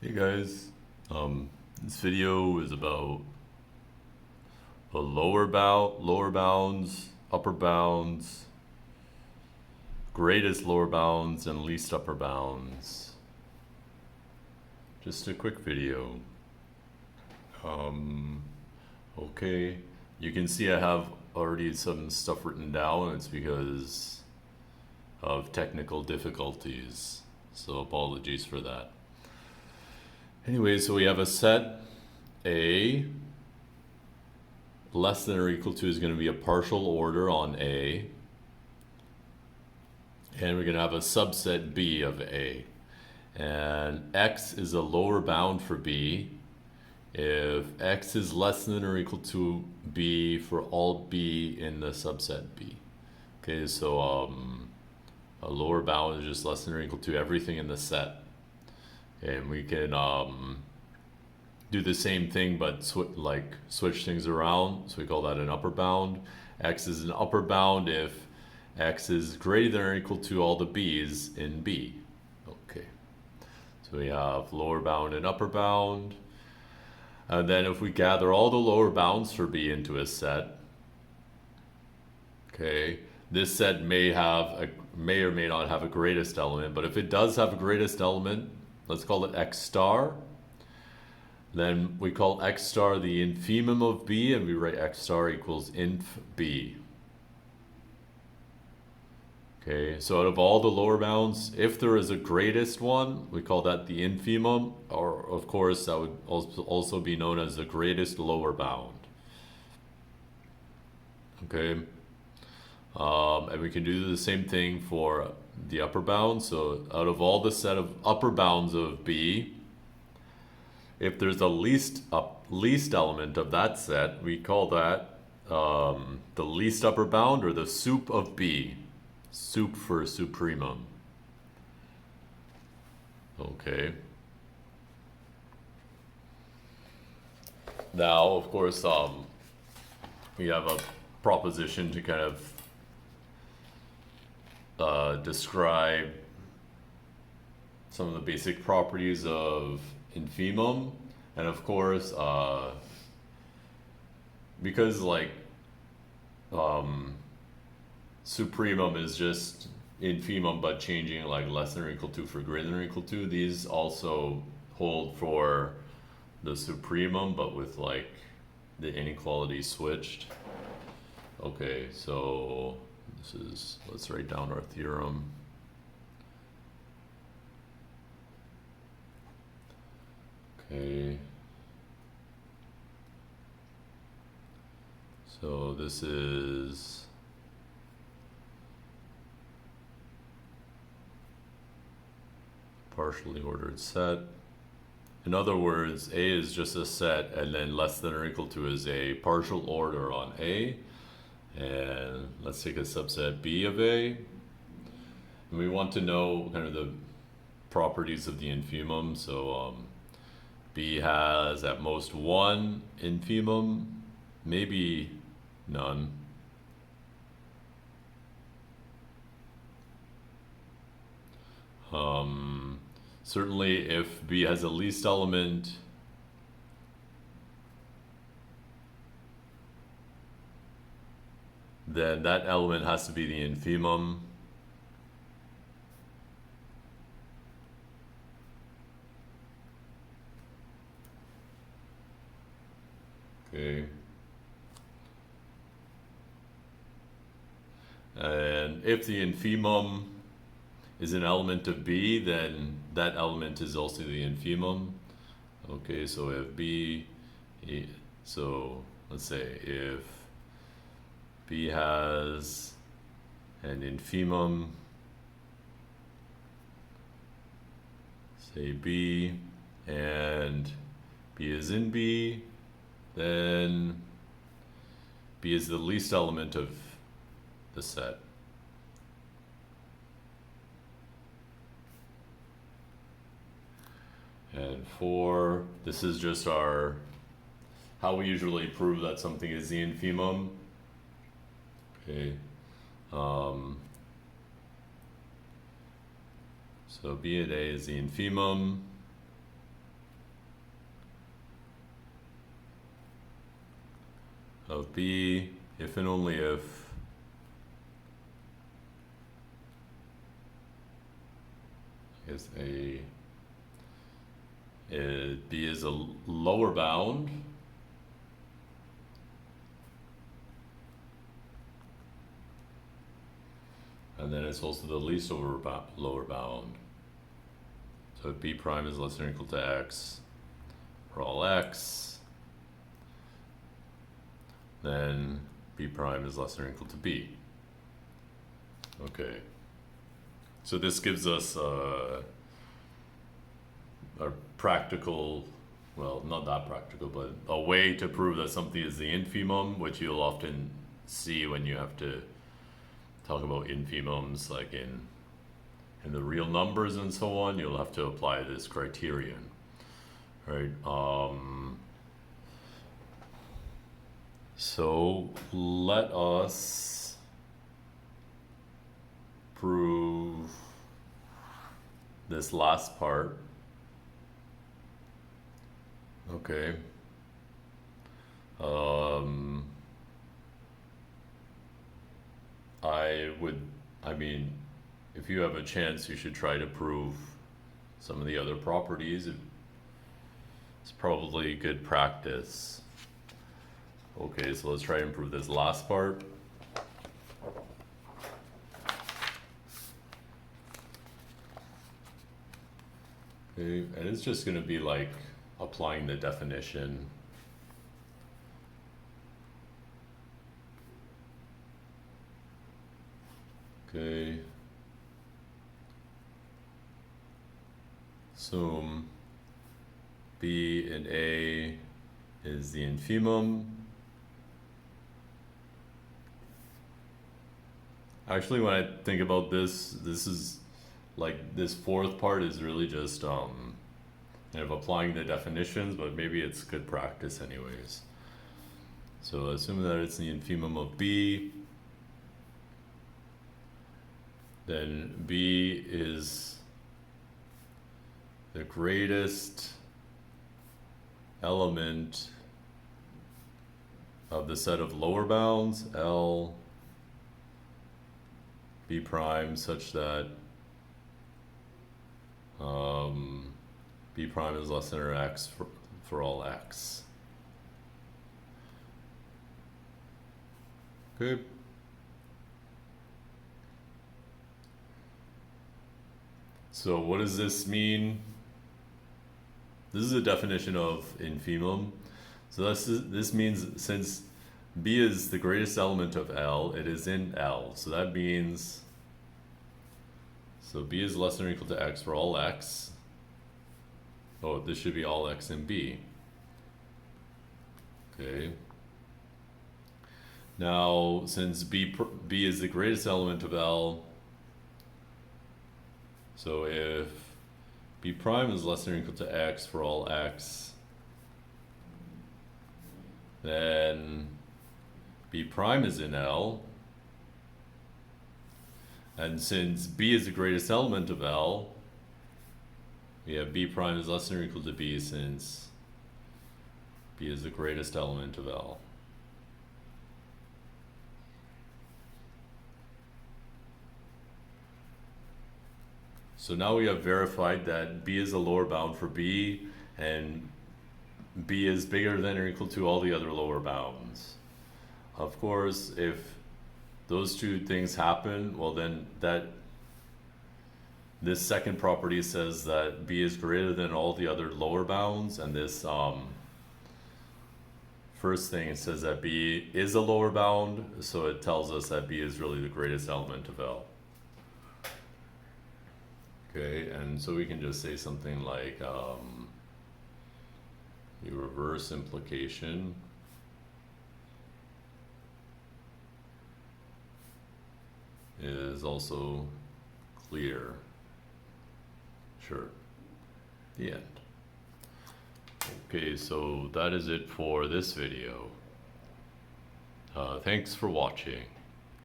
Hey guys, this video is about the lower bounds, upper bounds, greatest lower bounds, and least upper bounds. Just a quick video. Um, okay, you can see I have already some stuff written down. It's because of technical difficulties, so apologies for that. Anyway, so we have a set A. Less than or equal to is going to be a partial order on A. And we're going to have a subset B of A. And X is a lower bound for B if X is less than or equal to B for all B in the subset B. Okay, so a lower bound is just less than or equal to everything in the set. And we can do the same thing but switch things around, so we call that an upper bound. X is an upper bound if X is greater than or equal to all the B's in B. Okay, so we have lower bound and upper bound, and then if we gather all the lower bounds for B into a set, okay, this set may or may not have a greatest element, but if it does have a greatest element, let's call it X star. Then we call X star the infimum of B, and we write X star equals inf B. Okay, so out of all the lower bounds, if there is a greatest one, we call that the infimum, or of course that would also be known as the greatest lower bound. Okay, and we can do the same thing for the upper bound. So out of all the set of upper bounds of B, if there's a least element of that set, we call that the least upper bound, or the sup of B. Sup for supremum. Okay. Now, of course, we have a proposition to kind of describe some of the basic properties of infimum, and of course, because supremum is just infimum but changing like less than or equal to for greater than or equal to, these also hold for the supremum but with like the inequality switched. Okay, so let's write down our theorem. Okay, so this is partially ordered set. In other words, A is just a set, and then less than or equal to is a partial order on A. And let's take a subset B of A. And we want to know kind of the properties of the infimum. So B has at most one infimum, maybe none. Certainly if B has a least element, then that element has to be the infimum. Okay. And if the infimum is an element of B, then that element is also the infimum. Okay, so if B, so let's say if B has an infimum, say B, and B is in B, then B is the least element of the set. And this is just how we usually prove that something is the infimum. Okay. So B at A is the infimum. of B if and only if B is a lower bound and then it's also the least lower bound. So if B prime is less than or equal to X for all X, then B prime is less than or equal to B. Okay. So this gives us a practical, well, not that practical, but a way to prove that something is the infimum, which you'll often see when you have to talk about infimums, like in the real numbers and so on. You'll have to apply this criterion, right? So let us prove this last part. Okay. I mean, if you have a chance, you should try to prove some of the other properties. It's probably good practice. Okay, so let's try and prove this last part. Okay, and it's just going to be like applying the definition. Okay. Assume B and A is the infimum. Actually, when I think about this is like this fourth part is really just kind of applying the definitions, but maybe it's good practice anyways. So assuming that it's the infimum of B, then B is the greatest element of the set of lower bounds L B prime such that B prime is less than or X for all X. Okay. So what does this mean? This is a definition of infimum. So this means since B is the greatest element of L, it is in L. So that means, so B is less than or equal to X for all X. Oh, this should be all X in B. Okay. Now, since B is the greatest element of L, so if B prime is less than or equal to X for all X, then B prime is in L. And since B is the greatest element of L, we have B prime is less than or equal to B since B is the greatest element of L. So now we have verified that B is a lower bound for B, and B is bigger than or equal to all the other lower bounds. Of course, if those two things happen, well then this second property says that B is greater than all the other lower bounds, and this first thing, it says that B is a lower bound, so it tells us that B is really the greatest element of L. Okay, and so we can just say something like the reverse implication is also clear. Sure. The end. Okay, so that is it for this video. Thanks for watching.